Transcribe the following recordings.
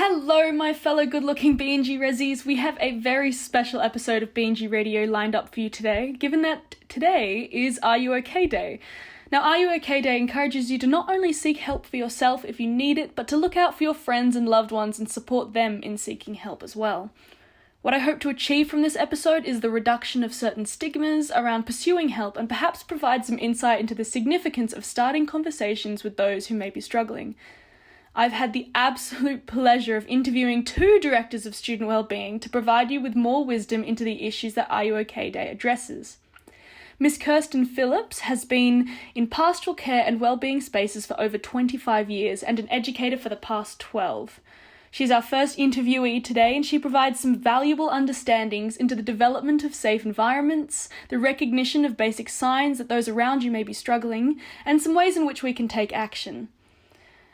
Hello, my fellow good-looking B&G Resis. We have a very special episode of B&G Radio lined up for you today, given that today is RUOK Day. Now, RUOK Day encourages you to not only seek help for yourself if you need it, but to look out for your friends and loved ones and support them in seeking help as well. What I hope to achieve from this episode is the reduction of certain stigmas around pursuing help and perhaps provide some insight into the significance of starting conversations with those who may be struggling. I've had the absolute pleasure of interviewing two directors of student wellbeing to provide you with more wisdom into the issues that RUOK Day addresses. Miss Kirsten Phillips has been in pastoral care and wellbeing spaces for over 25 years and an educator for the past 12. She's our first interviewee today, and she provides some valuable understandings into the development of safe environments, the recognition of basic signs that those around you may be struggling, and some ways in which we can take action.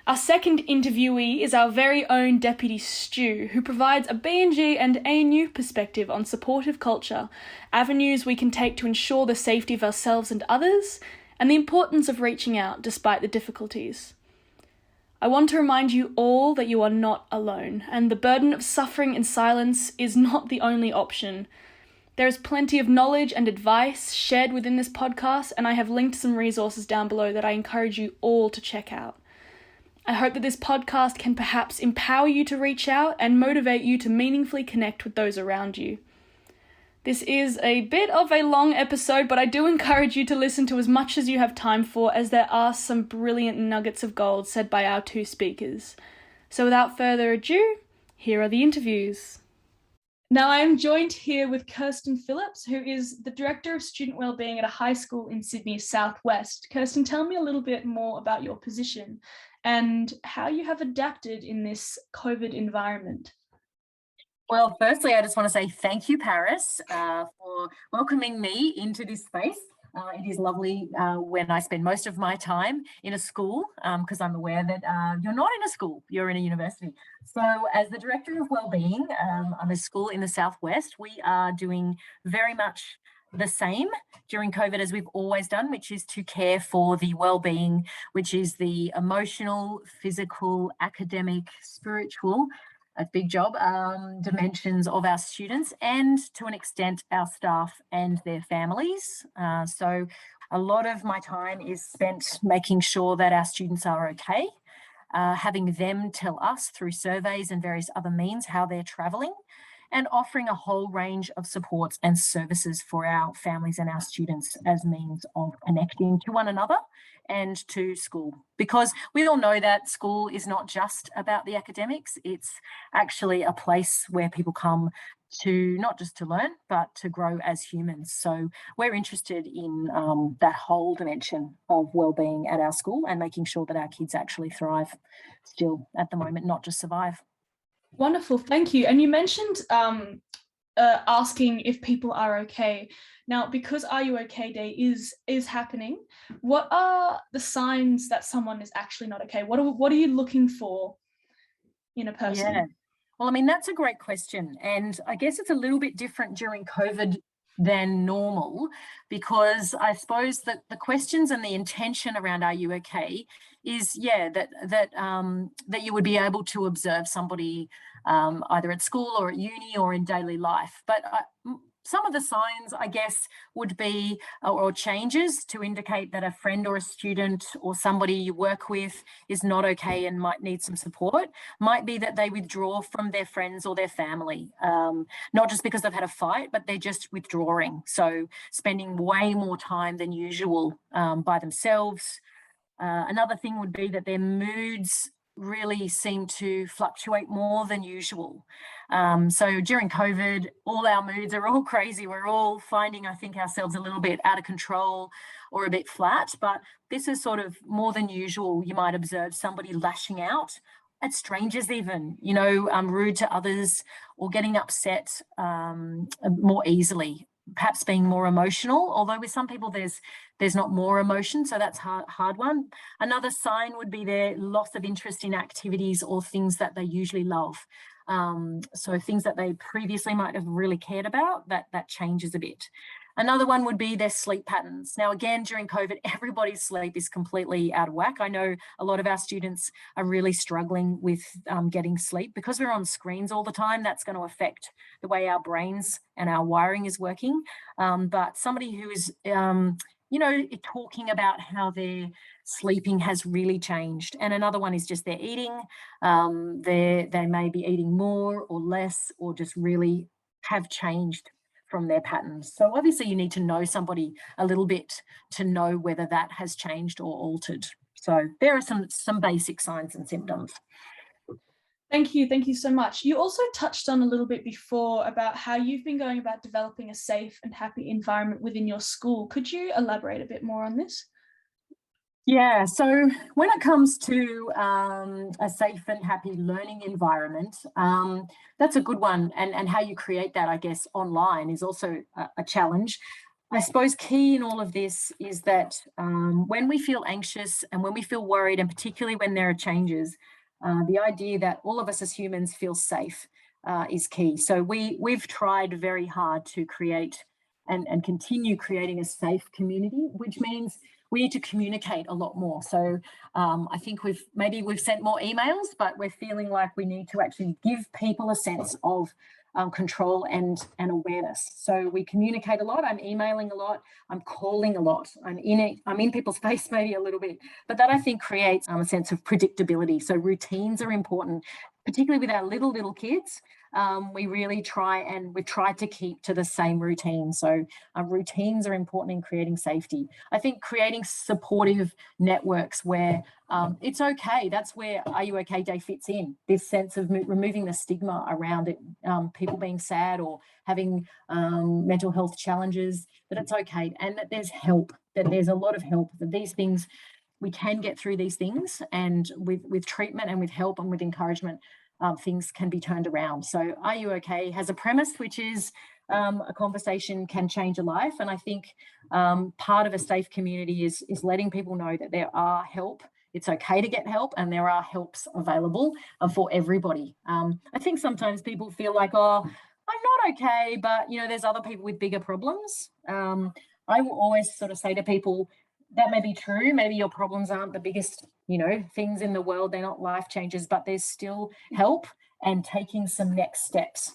Our second interviewee is our very own Deputy Stu, who provides a B&G and ANU perspective on supportive culture, avenues we can take to ensure the safety of ourselves and others, and the importance of reaching out despite the difficulties. I want to remind you all that you are not alone, and the burden of suffering and silence is not the only option. There is plenty of knowledge and advice shared within this podcast, and I have linked some resources down below that I encourage you all to check out. I hope that this podcast can perhaps empower you to reach out and motivate you to meaningfully connect with those around you. This is a bit of a long episode, but I do encourage you to listen to as much as you have time for, as there are some brilliant nuggets of gold said by our two speakers. So without further ado, here are the interviews. Now I am joined here with Kirsten Phillips, who is the Director of Student Wellbeing at a high school in Sydney's southwest. Kirsten, tell me a little bit more about your position and how you have adapted in this COVID environment. Well, firstly, I just want to say thank you, Paris, for welcoming me into this space. It is lovely when I spend most of my time in a school, because I'm aware that you're not in a school, you're in a university. So as the Director of Wellbeing, I'm a school in the Southwest. We are doing very much the same during COVID as we've always done, which is to care for the wellbeing, which is the emotional, physical, academic, spiritual, a big job, dimensions of our students, and to an extent our staff and their families. So a lot of my time is spent making sure that our students are okay, having them tell us through surveys and various other means how they're travelling, and offering a whole range of supports and services for our families and our students as means of connecting to one another and to school. Because we all know that school is not just about the academics, it's actually a place where people come to not just to learn, but to grow as humans. So we're interested in that whole dimension of wellbeing at our school and making sure that our kids actually thrive still at the moment, not just survive. Wonderful, thank you. And you mentioned asking if people are okay. Now, because RUOK Day is happening, what are the signs that someone is actually not okay? What are you looking for in a person? Yeah. Well, I mean, that's a great question. And I guess it's a little bit different during COVID than normal, because I suppose that the questions and the intention around are you okay is that you would be able to observe somebody either at school or at uni or in daily life. But some of the signs, I guess, would be or changes to indicate that a friend or a student or somebody you work with is not okay and might need some support. Might be that they withdraw from their friends or their family, not just because they've had a fight, but they're just withdrawing. So spending way more time than usual by themselves. Another thing would be that their moods really seem to fluctuate more than usual. So during COVID, all our moods are all crazy. We're all finding, I think, ourselves a little bit out of control or a bit flat, but this is sort of more than usual. You might observe somebody lashing out at strangers even, rude to others or getting upset more easily. Perhaps being more emotional, although with some people there's not more emotion, so that's hard one. Another sign would be their loss of interest in activities or things that they usually love. So things that they previously might have really cared about, that changes a bit. Another one would be their sleep patterns. Now, again, during COVID, everybody's sleep is completely out of whack. I know a lot of our students are really struggling with getting sleep because we're on screens all the time. That's going to affect the way our brains and our wiring is working. But somebody who is, talking about how their sleeping has really changed. And another one is just their eating. They may be eating more or less, or just really have changed from their patterns. So obviously you need to know somebody a little bit to know whether that has changed or altered. So there are some basic signs and symptoms. Thank you so much. You also touched on a little bit before about how you've been going about developing a safe and happy environment within your school. Could you elaborate a bit more on this? Yeah, so when it comes to a safe and happy learning environment, that's a good one. And how you create that, I guess, online is also a challenge. I suppose key in all of this is that when we feel anxious and when we feel worried, and particularly when there are changes, the idea that all of us as humans feel safe is key. So we've tried very hard to create and continue creating a safe community, which means we need to communicate a lot more. So I think we've sent more emails, but we're feeling like we need to actually give people a sense of control and awareness. So we communicate a lot. I'm emailing a lot. I'm calling a lot. I'm in people's face maybe a little bit, but that I think creates a sense of predictability. So routines are important, particularly with our little kids. We really we've tried to keep to the same routine. So routines are important in creating safety. I think creating supportive networks where it's okay. That's where Are You OK Day fits in. This sense of removing the stigma around it, people being sad or having mental health challenges, that it's okay, and that there's help, that there's a lot of help, that these things, we can get through these things, and with treatment and with help and with encouragement, things can be turned around. So Are You OK has a premise, which is a conversation can change a life. And I think part of a safe community is letting people know that there are help. It's okay to get help, and there are helps available for everybody. I think sometimes people feel like, oh, I'm not okay, but there's other people with bigger problems. I will always sort of say to people, that may be true. Maybe your problems aren't the biggest, things in the world. They're not life changers, but there's still help, and taking some next steps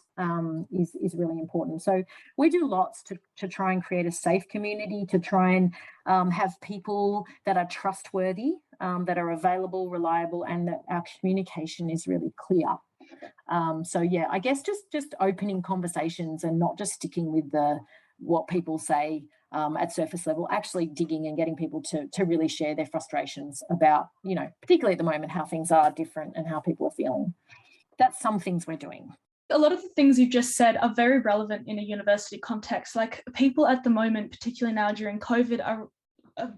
is really important. So we do lots to try and create a safe community, to try and have people that are trustworthy, that are available, reliable, and that our communication is really clear. So yeah, I guess just opening conversations and not just sticking with what people say at surface level, actually digging and getting people to really share their frustrations about, particularly at the moment, how things are different and how people are feeling. That's some things we're doing. A lot of the things you've just said are very relevant in a university context. Like, people at the moment, particularly now during COVID, are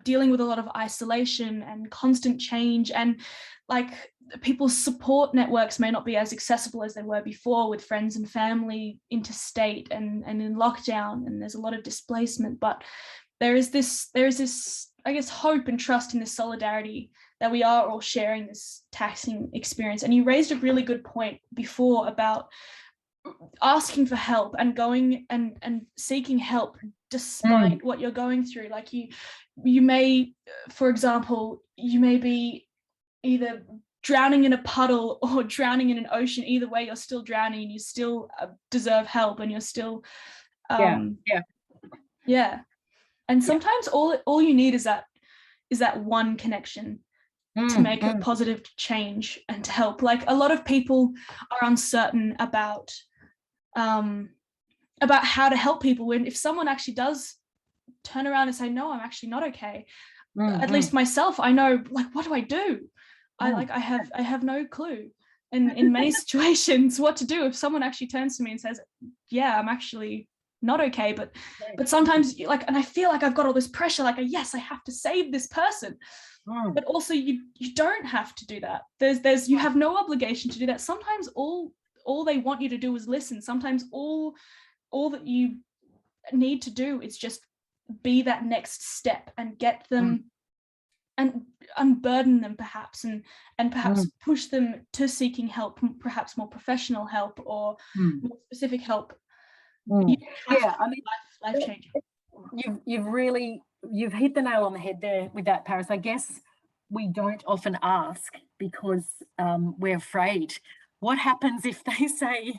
dealing with a lot of isolation and constant change, and like people's support networks may not be as accessible as they were before, with friends and family interstate and in lockdown, and there's a lot of displacement. But there is this I guess hope and trust in this solidarity that we are all sharing this taxing experience. And you raised a really good point before about asking for help and going and seeking help despite what you're going through. Like you may, for example, you may be either drowning in a puddle or drowning in an ocean. Either way, you're still drowning, and you still deserve help, and you're still and sometimes all you need is that one connection to make a positive change and to help. Like, a lot of people are uncertain about how to help people, when if someone actually does turn around and say, no, I'm actually not okay, at least myself, I know, like, what do I do? I have no clue in many situations what to do if someone actually turns to me and says, yeah, I'm actually not okay, but sometimes, like, and I feel like I've got all this pressure, like, yes, I have to save this person. But also you don't have to do that. There's you have no obligation to do that. Sometimes all they want you to do is listen. Sometimes all that you need to do is just be that next step and get them and unburden them, perhaps, and perhaps push them to seeking help, perhaps more professional help or more specific help. I mean, life changing. you've hit the nail on the head there with that, Paris. I guess we don't often ask because we're afraid. What happens if they say,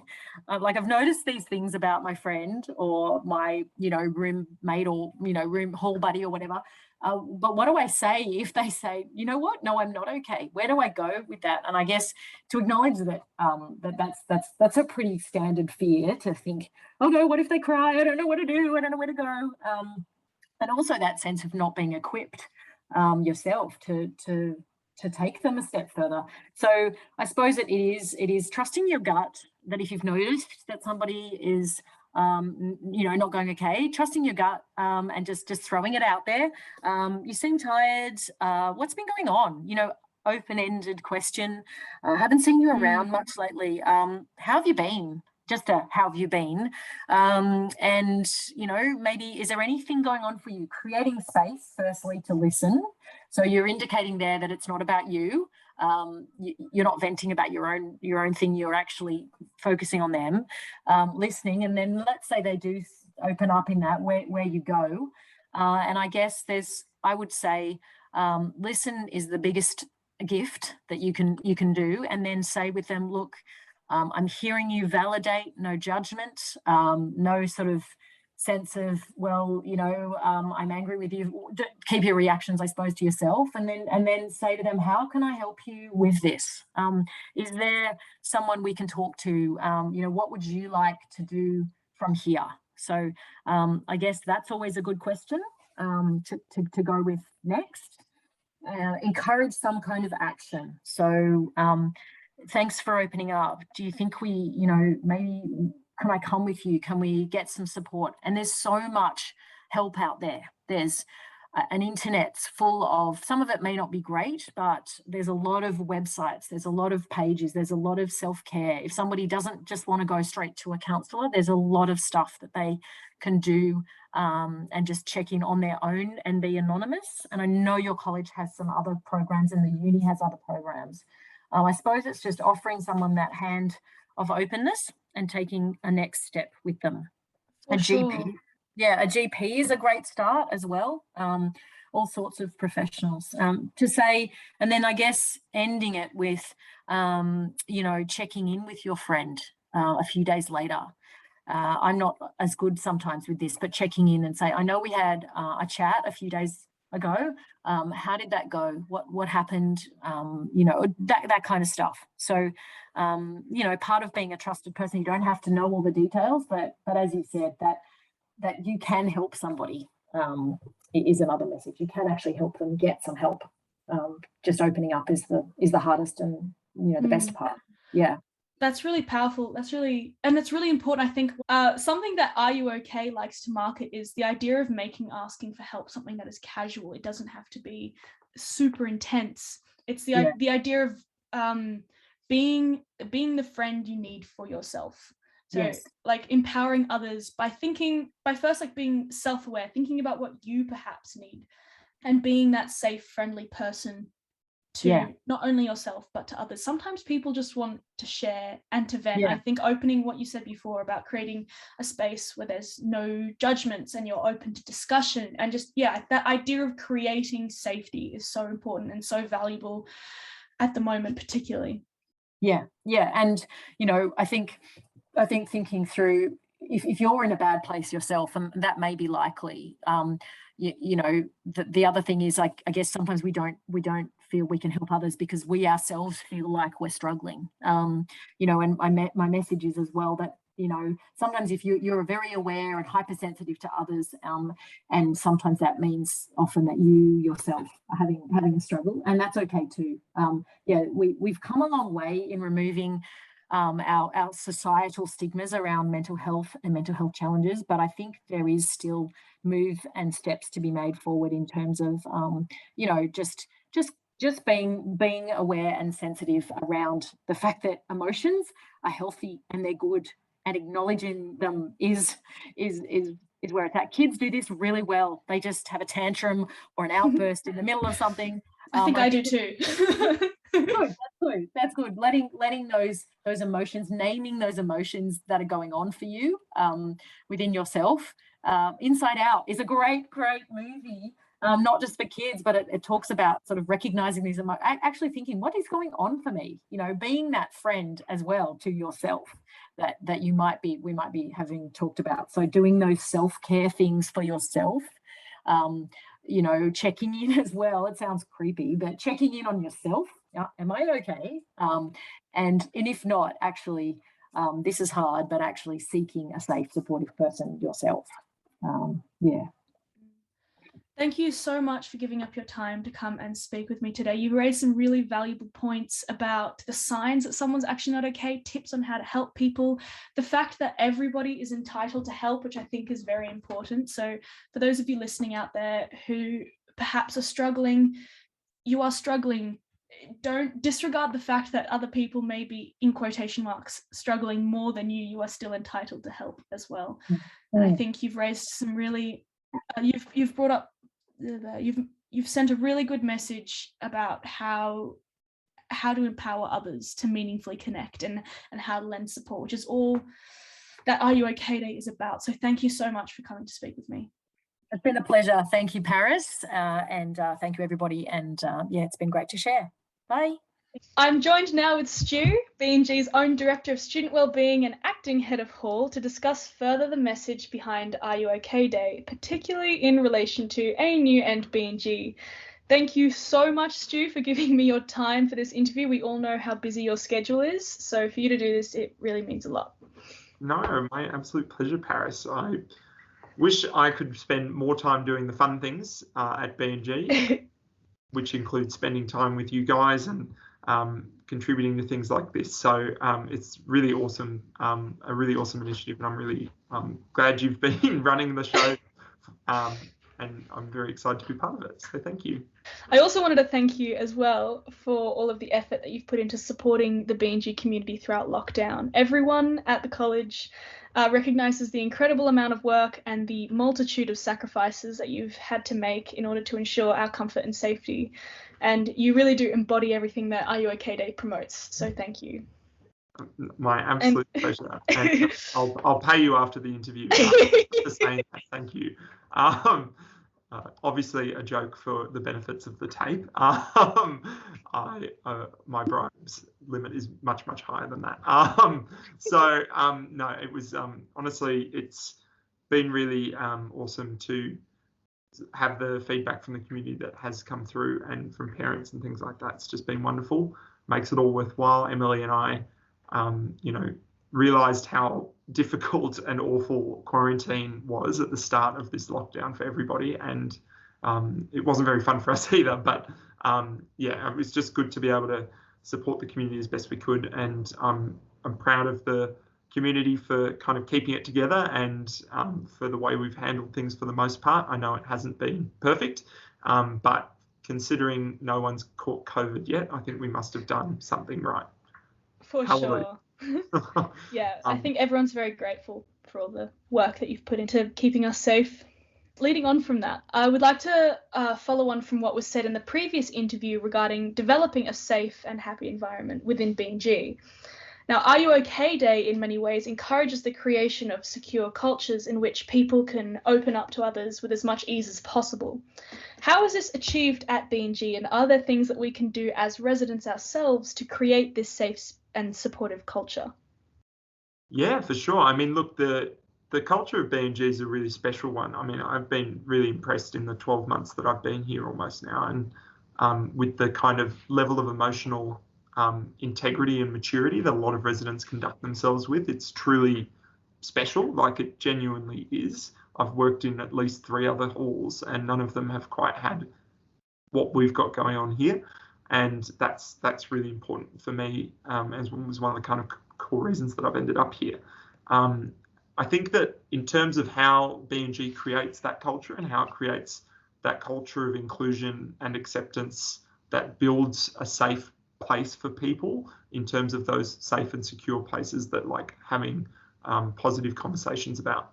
like, I've noticed these things about my friend or my, roommate or, room hall buddy or whatever. But what do I say if they say, you know what? No, I'm not okay. Where do I go with that? And I guess to acknowledge that that's a pretty standard fear to think, oh no, what if they cry? I don't know what to do. I don't know where to go. And also that sense of not being equipped yourself to take them a step further. So I suppose it is trusting your gut, that if you've noticed that somebody is not going okay, trusting your gut and just throwing it out there. You seem tired. What's been going on? Open-ended question. Haven't seen you around much lately. How have you been? Just how have you been? And maybe is there anything going on for you? Creating space, firstly, to listen. So you're indicating there that it's not about you. You're not venting about your own thing. You're actually focusing on them, listening. And then let's say they do open up in that, where you go. And I guess I would say, listen is the biggest gift that you can do, and then say with them, look, I'm hearing you, validate, no judgment, no sort of sense of, well, I'm angry with you. Keep your reactions, I suppose, to yourself, and then say to them, how can I help you with this? Is there someone we can talk to? What would you like to do from here? So I guess that's always a good question to go with next. Encourage some kind of action. So thanks for opening up. Do you think maybe can I come with you? Can we get some support? And there's so much help out there. There's an internet's full of, some of it may not be great, but there's a lot of websites, there's a lot of pages, there's a lot of self-care. If somebody doesn't just want to go straight to a counsellor, there's a lot of stuff that they can do and just check in on their own and be anonymous. And I know your college has some other programs and the uni has other programs. I suppose it's just offering someone that hand of openness and taking a next step with them. For sure. A GP is a great start as well. All sorts of professionals to say, and then I guess ending it with, checking in with your friend a few days later. I'm not as good sometimes with this, but checking in and say, I know we had a chat a few days ago. How did that go? What happened? That kind of stuff. So, part of being a trusted person, you don't have to know all the details, but as you said, that you can help somebody is another message. You can actually help them get some help. Just opening up is the hardest and the best part. Yeah. That's really powerful. It's really important. I think something that Are You OK likes to market is the idea of making asking for help something that is casual. It doesn't have to be super intense. It's the idea of being the friend you need for yourself. So yes. Like empowering others by first being self-aware, thinking about what you perhaps need, and being that safe, friendly person to not only yourself but to others. Sometimes people just want to share and to vent. I think opening what you said before about creating a space where there's no judgments and you're open to discussion, and just that idea of creating safety is so important and so valuable at the moment, particularly. And I think thinking through, if you're in a bad place yourself, and that may be likely, the other thing is, I guess sometimes we don't feel we can help others because we ourselves feel like we're struggling. And my message is as well that sometimes if you're very aware and hypersensitive to others, and sometimes that means often that you yourself are having a struggle, and that's okay too. We've come a long way in removing our societal stigmas around mental health and mental health challenges, but I think there is still move and steps to be made forward in terms of just being aware and sensitive around the fact that emotions are healthy and they're good, and acknowledging them is where it's at. Kids do this really well. They just have a tantrum or an outburst in the middle of something. I think I do too. That's good. Letting those emotions, naming those emotions that are going on for you within yourself, Inside Out is a great movie. Not just for kids, but it talks about sort of recognizing these emotions, actually thinking, what is going on for me? Being that friend as well to yourself that we might be having talked about. So doing those self-care things for yourself, checking in as well. It sounds creepy, but checking in on yourself. Am I okay? And if not, actually, this is hard, but actually seeking a safe, supportive person yourself. Yeah. Thank you so much for giving up your time to come and speak with me today. You raised some really valuable points about the signs that someone's actually not okay, tips on how to help people, the fact that everybody is entitled to help, which I think is very important. So for those of you listening out there who perhaps are struggling, you are struggling, don't disregard the fact that other people may be, in quotation marks, struggling more than you. You are still entitled to help as well. And I think you've raised some really, you've brought up, you've sent a really good message about how to empower others to meaningfully connect and how to lend support, which is all that Are You OK Day is about. So thank you so much for coming to speak with me. It's been a pleasure. Thank you, Paris, and thank you, everybody. And it's been great to share. Bye. I'm joined now with Stu, B&G's own Director of Student Wellbeing and Acting Head of Hall, to discuss further the message behind Are You OK Day, particularly in relation to ANU and B&G. Thank you so much, Stu, for giving me your time for this interview. We all know how busy your schedule is, so for you to do this, it really means a lot. No, my absolute pleasure, Paris. I wish I could spend more time doing the fun things at B&G, which includes spending time with you guys and contributing to things like this. So it's really awesome, a really awesome initiative, and I'm really glad you've been running the show, and I'm very excited to be part of it. So thank you. I also wanted to thank you as well for all of the effort that you've put into supporting the B&G community throughout lockdown. Everyone at the college recognises the incredible amount of work and the multitude of sacrifices that you've had to make in order to ensure our comfort and safety. And you really do embody everything that Are You OK Day promotes. So thank you. My absolute pleasure. And I'll pay you after the interview for saying that. Thank you. Obviously a joke for the benefits of the tape. My bribes limit is much, much higher than that. No, it was honestly, it's been really awesome to have the feedback from the community that has come through, and from parents and things like that. It's just been wonderful. Makes it all worthwhile. Emily and I, realised how difficult and awful quarantine was at the start of this lockdown for everybody, and it wasn't very fun for us either. But it was just good to be able to support the community as best we could, and I'm proud of the community for kind of keeping it together, and for the way we've handled things for the most part. I know it hasn't been perfect, but considering no one's caught COVID yet, I think we must have done something right. For sure. Yeah, I think everyone's very grateful for all the work that you've put into keeping us safe. Leading on from that, I would like to follow on from what was said in the previous interview regarding developing a safe and happy environment within B&G. Now, Are You OK Day in many ways encourages the creation of secure cultures in which people can open up to others with as much ease as possible. How is this achieved at B&G, and are there things that we can do as residents ourselves to create this safe and supportive culture? Yeah, for sure. I mean, look, the culture of B&G is a really special one. I mean, I've been really impressed in the 12 months that I've been here almost now, and with the kind of level of emotional integrity and maturity that a lot of residents conduct themselves with. It's truly special, like it genuinely is. I've worked in at least 3 other halls, and none of them have quite had what we've got going on here. And that's really important for me, as was one of the kind of core reasons that I've ended up here. I think that in terms of how B&G creates that culture and how it creates that culture of inclusion and acceptance that builds a safe place for people, in terms of those safe and secure places that, like, having positive conversations about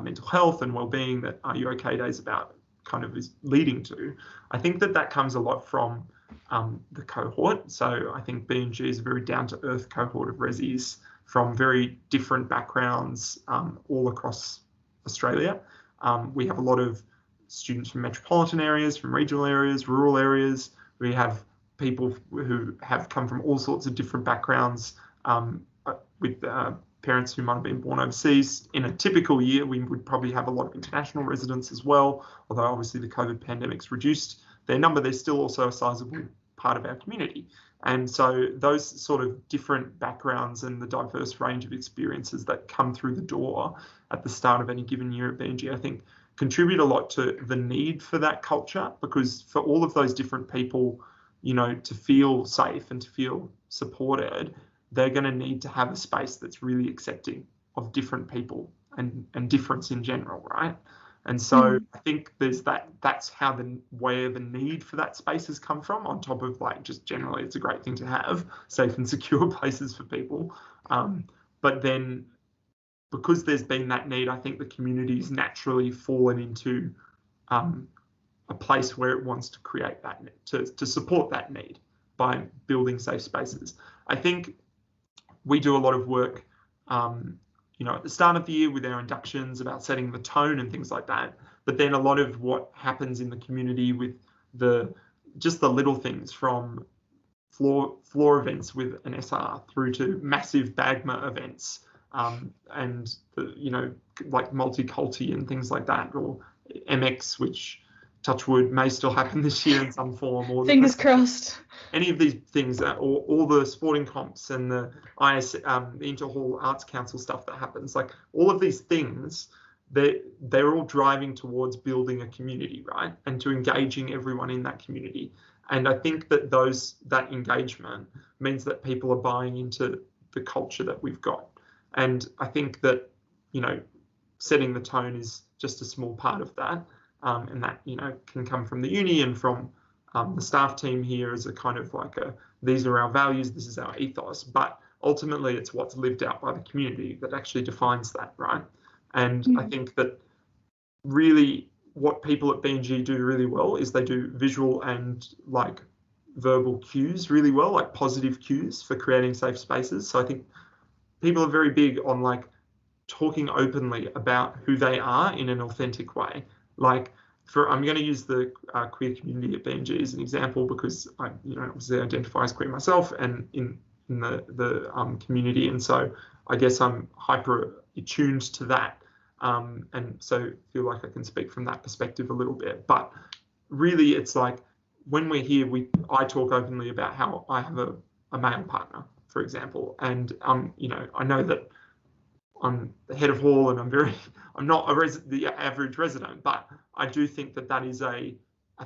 mental health and well-being that Are You OK Day is about, kind of is leading to. I think that comes a lot from the cohort. So I think B&G is a very down-to-earth cohort of resis from very different backgrounds all across Australia. We have a lot of students from metropolitan areas, from regional areas, rural areas. We have people who have come from all sorts of different backgrounds, with parents who might have been born overseas. In a typical year, we would probably have a lot of international residents as well, although obviously the COVID pandemic's reduced their number. They're still also a sizable part of our community. And so those sort of different backgrounds and the diverse range of experiences that come through the door at the start of any given year at B&G, I think, contribute a lot to the need for that culture, because for all of those different people, you know, to feel safe and to feel supported, they're going to need to have a space that's really accepting of different people and difference in general, right? And so I think there's that's where the need for that space has come from, on top of like just generally it's a great thing to have safe and secure places for people. But then because there's been that need, I think the community's naturally fallen into a place where it wants to create that, to support that need by building safe spaces. I think we do a lot of work, you know, at the start of the year with our inductions about setting the tone and things like that. But then a lot of what happens in the community with just the little things, from floor events with an SR through to massive BAGMA events, and you know, like multi-culti and things like that, or MX, which touch wood may still happen this year in some form, or fingers crossed. Any of these things, or all the sporting comps and the the Interhall Arts Council stuff that happens, like all of these things, they're all driving towards building a community, right? And to engaging everyone in that community. And I think that that engagement means that people are buying into the culture that we've got. And I think that, you know, setting the tone is just a small part of that. And that, you know, can come from the uni and from the staff team here as a kind of like these are our values, this is our ethos. But ultimately, it's what's lived out by the community that actually defines that, right? And I think that really what people at B&G do really well is they do visual and like verbal cues really well, like positive cues for creating safe spaces. So I think people are very big on like talking openly about who they are in an authentic way. Like, I'm going to use the queer community at B&G as an example, because I, you know, obviously identify as queer myself and in the community, and so I guess I'm hyper attuned to that, and so feel like I can speak from that perspective a little bit. But really, it's like when we're here, I talk openly about how I have a male partner, for example, and you know, I know that I'm the head of hall and I'm not the average resident, but I do think that is a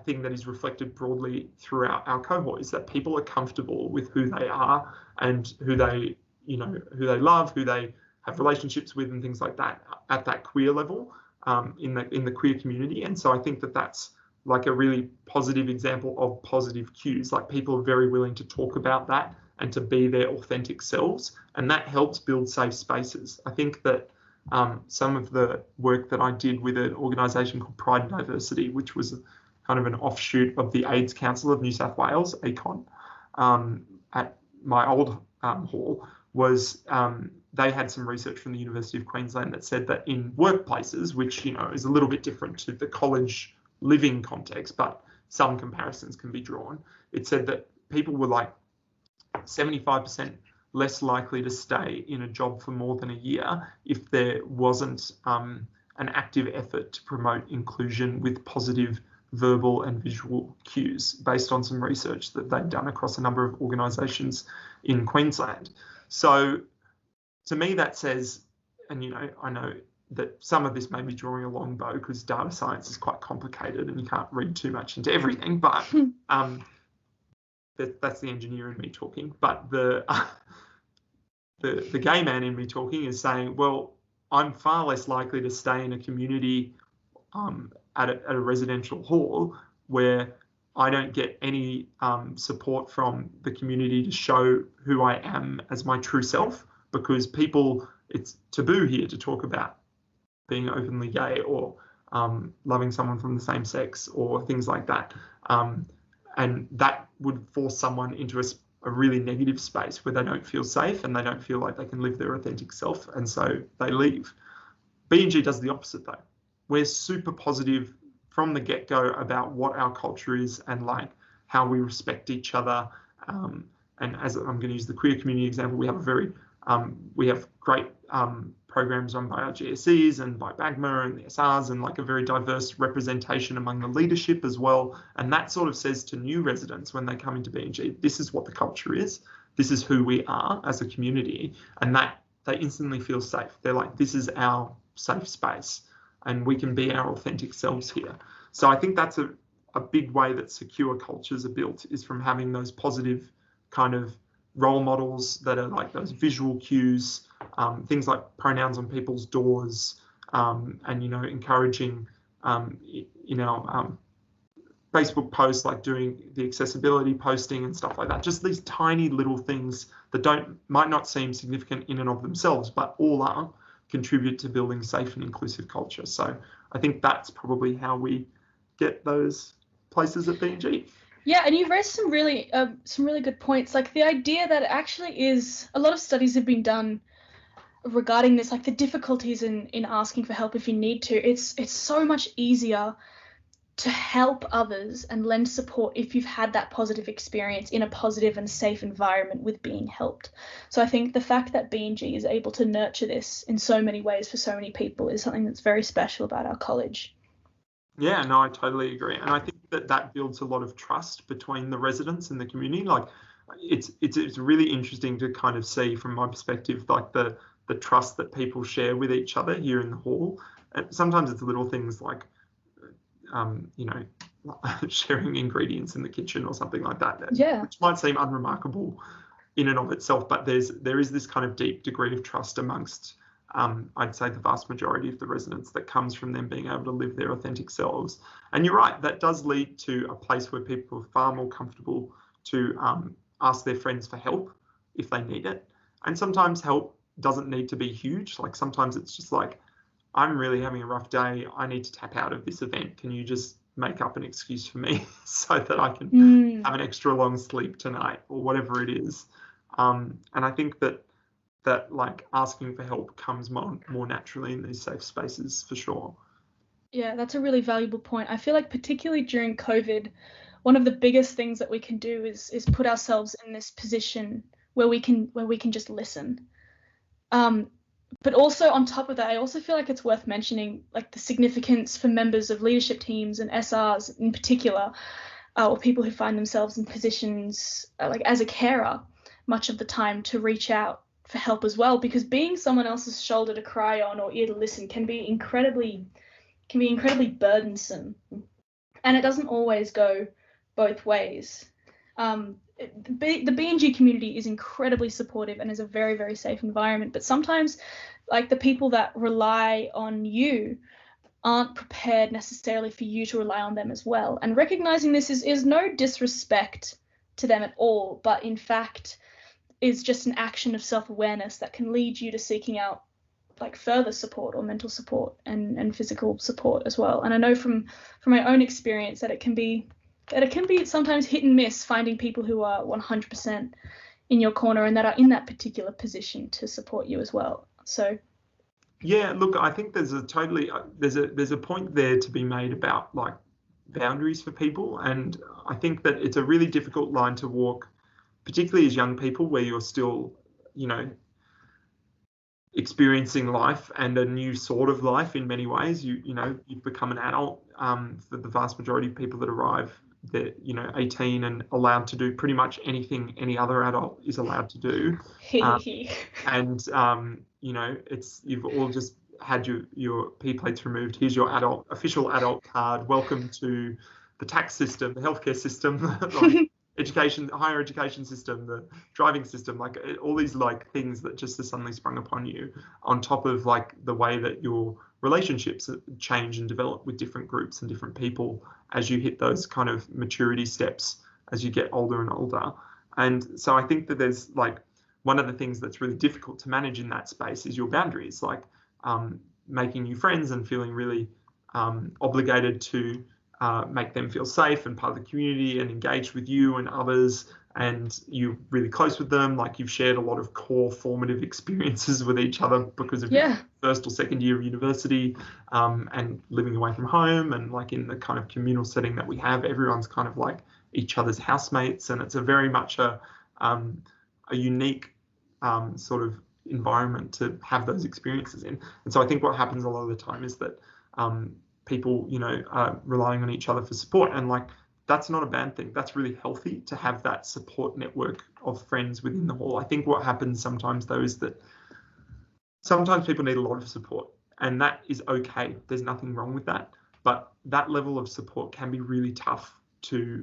thing that is reflected broadly throughout our cohort, is that people are comfortable with who they are and who they love, who they have relationships with and things like that at that queer level, in the queer community. And so I think that that's like a really positive example of positive cues. Like people are very willing to talk about that and to be their authentic selves, and that helps build safe spaces. I think that some of the work that I did with an organisation called Pride and Diversity, which was kind of an offshoot of the AIDS Council of New South Wales, ACON, at my old hall, was they had some research from the University of Queensland that said that in workplaces, which, you know, is a little bit different to the college living context, but some comparisons can be drawn. It said that people were like 75% less likely to stay in a job for more than a year if there wasn't an active effort to promote inclusion with positive verbal and visual cues, based on some research that they've done across a number of organisations in Queensland. So to me that says, and you know, I know that some of this may be drawing a long bow because data science is quite complicated and you can't read too much into everything, but that's the engineer in me talking. But the gay man in me talking is saying, well, I'm far less likely to stay in a community at a residential hall where I don't get any support from the community to show who I am as my true self, because it's taboo here to talk about being openly gay or loving someone from the same sex or things like that. And that would force someone into a really negative space where they don't feel safe and they don't feel like they can live their authentic self, and so they leave. B&G does the opposite though. we're super positive from the get-go about what our culture is and like how we respect each other. And as I'm going to use the queer community example, we have great programs run by our GSEs and by BAGMA and the SRs, and like a very diverse representation among the leadership as well. And that sort of says to new residents when they come into B&G, this is what the culture is, this is who we are as a community, and that they instantly feel safe. They're like, this is our safe space and we can be our authentic selves here. So I think that's a big way that secure cultures are built, is from having those positive kind of role models that are like those visual cues, things like pronouns on people's doors, and, you know, encouraging in our Facebook posts, like doing the accessibility posting and stuff like that. Just these tiny little things that might not seem significant in and of themselves, but all are contribute to building safe and inclusive culture. So I think that's probably how we get those places at B&G. Yeah, and you've raised some really good points. Like the idea that it actually is, a lot of studies have been done regarding this, like the difficulties in asking for help if you need to. It's so much easier to help others and lend support if you've had that positive experience in a positive and safe environment with being helped. So I think the fact that B&G is able to nurture this in so many ways for so many people is something that's very special about our college. Yeah, no, I totally agree. And I think that builds a lot of trust between the residents and the community. Like it's really interesting to kind of see from my perspective, like the trust that people share with each other here in the hall. And sometimes it's little things like, you know, sharing ingredients in the kitchen or something like that, which might seem unremarkable in and of itself, but there is this kind of deep degree of trust amongst, I'd say, the vast majority of the residents that comes from them being able to live their authentic selves. And you're right, that does lead to a place where people are far more comfortable to ask their friends for help if they need it. And sometimes help doesn't need to be huge. Like sometimes it's just like, I'm really having a rough day, I need to tap out of this event. Can you just make up an excuse for me so that I can have an extra long sleep tonight, or whatever it is. And I think that like asking for help comes more naturally in these safe spaces, for sure. Yeah, that's a really valuable point. I feel like particularly during COVID, one of the biggest things that we can do is put ourselves in this position where we can just listen. But also on top of that, I also feel like it's worth mentioning like the significance for members of leadership teams and SRs in particular, or people who find themselves in positions like as a carer much of the time, to reach out for help as well, because being someone else's shoulder to cry on or ear to listen can be incredibly burdensome, and it doesn't always go both ways. The B&G community is incredibly supportive and is a very, very safe environment, but sometimes like the people that rely on you aren't prepared necessarily for you to rely on them as well. And recognizing this is no disrespect to them at all, but in fact is just an action of self-awareness that can lead you to seeking out like further support or mental support and physical support as well. And I know from my own experience that it can be sometimes hit and miss finding people who are 100% in your corner and that are in that particular position to support you as well. So yeah, look, I think there's a point there to be made about like boundaries for people, and I think that it's a really difficult line to walk, particularly as young people, where you're still, you know, experiencing life and a new sort of life in many ways. You've become an adult. For the vast majority of people that arrive, they're 18 and allowed to do pretty much anything any other adult is allowed to do. You've all just had your P plates removed. Here's your official adult card. Welcome to the tax system, the healthcare system, like education, higher education system, the driving system, like all these like things that just are suddenly sprung upon you, on top of like the way that your relationships change and develop with different groups and different people as you hit those kind of maturity steps as you get older and older. And so I think that there's like one of the things that's really difficult to manage in that space is your boundaries, like making new friends and feeling really obligated to make them feel safe and part of the community and engaged with you and others, and you're really close with them, like you've shared a lot of core formative experiences with each other because of your first or second year of university, and living away from home, and like in the kind of communal setting that we have, everyone's kind of like each other's housemates, and it's a very much a unique sort of environment to have those experiences in. And so I think what happens a lot of the time is that people, are relying on each other for support, and like that's not a bad thing. That's really healthy to have that support network of friends within the hall. I think what happens sometimes though is that sometimes people need a lot of support, and that is okay. There's nothing wrong with that, but that level of support can be really tough to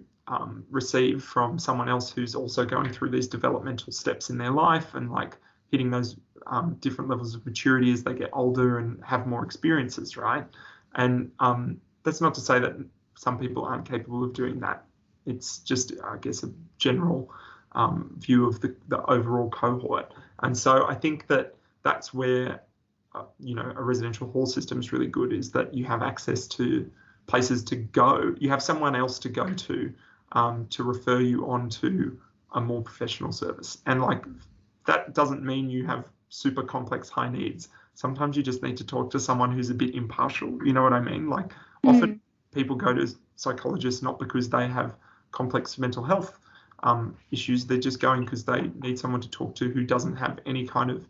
receive from someone else who's also going through these developmental steps in their life, and like hitting those different levels of maturity as they get older and have more experiences, right? And that's not to say that some people aren't capable of doing that. It's just, I guess, a general view of the overall cohort. And so I think that that's where, a residential hall system is really good, is that you have access to places to go. You have someone else to go to refer you on to a more professional service. And like, that doesn't mean you have super complex high needs. Sometimes you just need to talk to someone who's a bit impartial. You know what I mean? Like often people go to psychologists not because they have complex mental health issues. They're just going because they need someone to talk to who doesn't have any kind of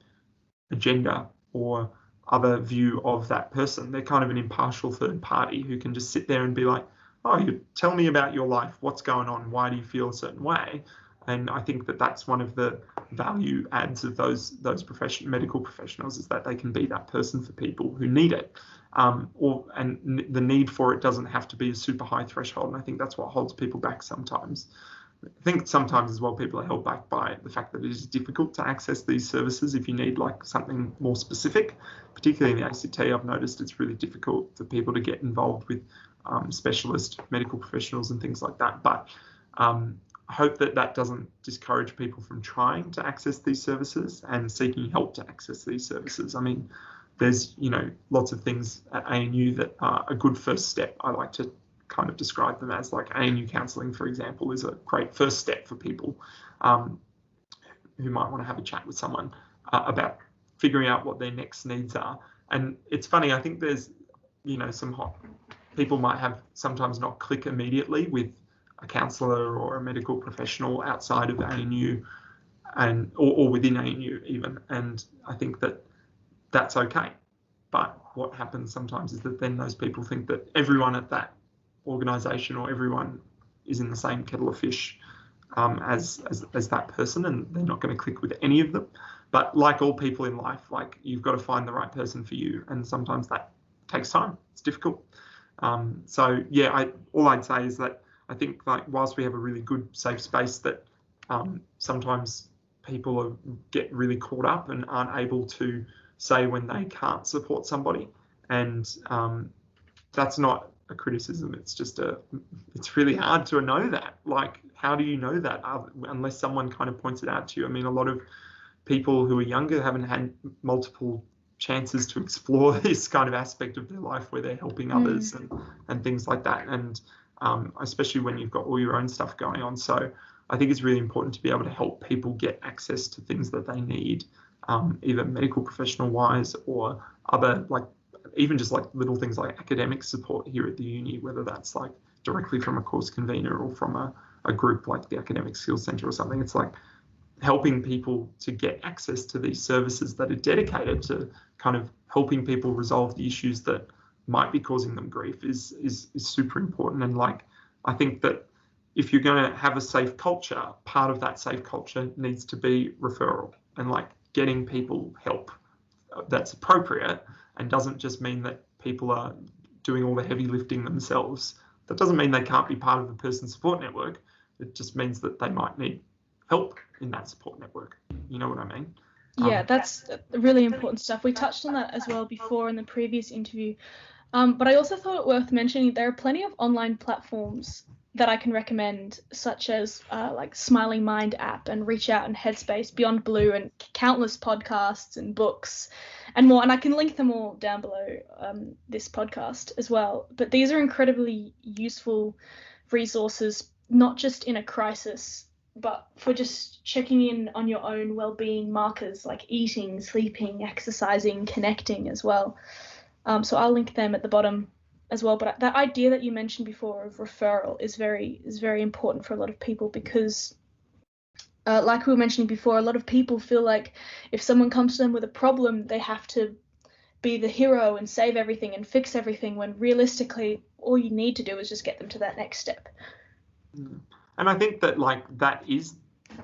agenda or other view of that person. They're kind of an impartial third party who can just sit there and be like, oh, you tell me about your life. What's going on? Why do you feel a certain way? And I think that that's one of the value adds of those medical professionals, is that they can be that person for people who need it. And the need for it doesn't have to be a super high threshold. And I think that's what holds people back sometimes. I think sometimes as well, people are held back by the fact that it is difficult to access these services if you need like something more specific. Particularly in the ACT, I've noticed it's really difficult for people to get involved with specialist medical professionals and things like that. But I hope that doesn't discourage people from trying to access these services and seeking help to access these services. I mean, there's, lots of things at ANU that are a good first step. I like to kind of describe them as like ANU counselling, for example, is a great first step for people who might want to have a chat with someone about figuring out what their next needs are. And it's funny, I think there's, some people might have sometimes not click immediately with a counsellor or a medical professional outside of ANU or within ANU even. And I think that that's okay. But what happens sometimes is that then those people think that everyone at that organisation or everyone is in the same kettle of fish as that person, and they're not going to click with any of them. But like all people in life, like you've got to find the right person for you, and sometimes that takes time. It's difficult. So yeah, all I'd say is that I think like whilst we have a really good safe space, that sometimes people get really caught up and aren't able to say when they can't support somebody, and that's not a criticism. It's just it's really hard to know that. Like, how do you know that unless someone kind of points it out to you? I mean, a lot of people who are younger haven't had multiple chances to explore this kind of aspect of their life where they're helping others and things like that. And especially when you've got all your own stuff going on. So I think it's really important to be able to help people get access to things that they need, either medical professional wise or other, like even just like little things like academic support here at the uni, whether that's like directly from a course convener or from a group like the Academic Skills Centre or something. It's like helping people to get access to these services that are dedicated to kind of helping people resolve the issues that might be causing them grief is super important. And like, I think that if you're going to have a safe culture, part of that safe culture needs to be referral and like getting people help that's appropriate, and doesn't just mean that people are doing all the heavy lifting themselves. That doesn't mean they can't be part of the person support network. It just means that they might need help in that support network. You know what I mean? Yeah, that's really important stuff. We touched on that as well before in the previous interview. But I also thought it worth mentioning there are plenty of online platforms that I can recommend, such as like Smiling Mind app and Reach Out and Headspace, Beyond Blue, and countless podcasts and books and more. And I can link them all down below this podcast as well. But these are incredibly useful resources, not just in a crisis but for just checking in on your own well-being markers like eating, sleeping, exercising, connecting as well. So I'll link them at the bottom as well. But that idea that you mentioned before of referral is very important for a lot of people, because like we were mentioning before, a lot of people feel like if someone comes to them with a problem, they have to be the hero and save everything and fix everything, when realistically all you need to do is just get them to that next step. And I think that that is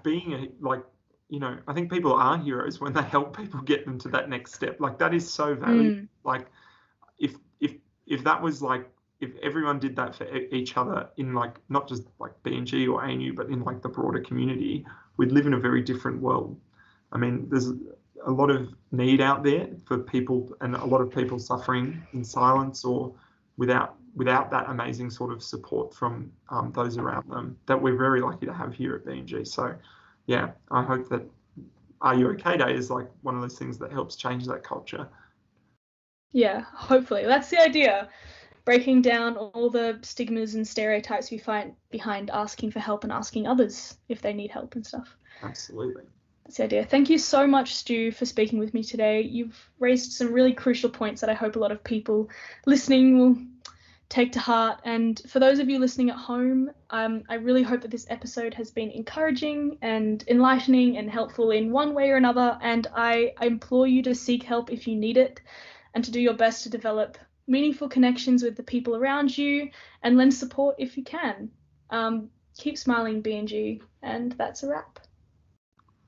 being I think people are heroes when they help people get them to that next step. That is so valuable. If that was if everyone did that for each other in not just B&G or ANU, but in the broader community, we'd live in a very different world. I mean, there's a lot of need out there for people, and a lot of people suffering in silence or without that amazing sort of support from those around them that we're very lucky to have here at B&G. So yeah, I hope that Are You OK Day is one of those things that helps change that culture. Yeah, hopefully. That's the idea. Breaking down all the stigmas and stereotypes we find behind asking for help and asking others if they need help and stuff. Absolutely. That's the idea. Thank you so much, Stu, for speaking with me today. You've raised some really crucial points that I hope a lot of people listening will take to heart. And for those of you listening at home, I really hope that this episode has been encouraging and enlightening and helpful in one way or another. And I implore you to seek help if you need it, and to do your best to develop meaningful connections with the people around you and lend support if you can. Keep smiling, B&G, and that's a wrap.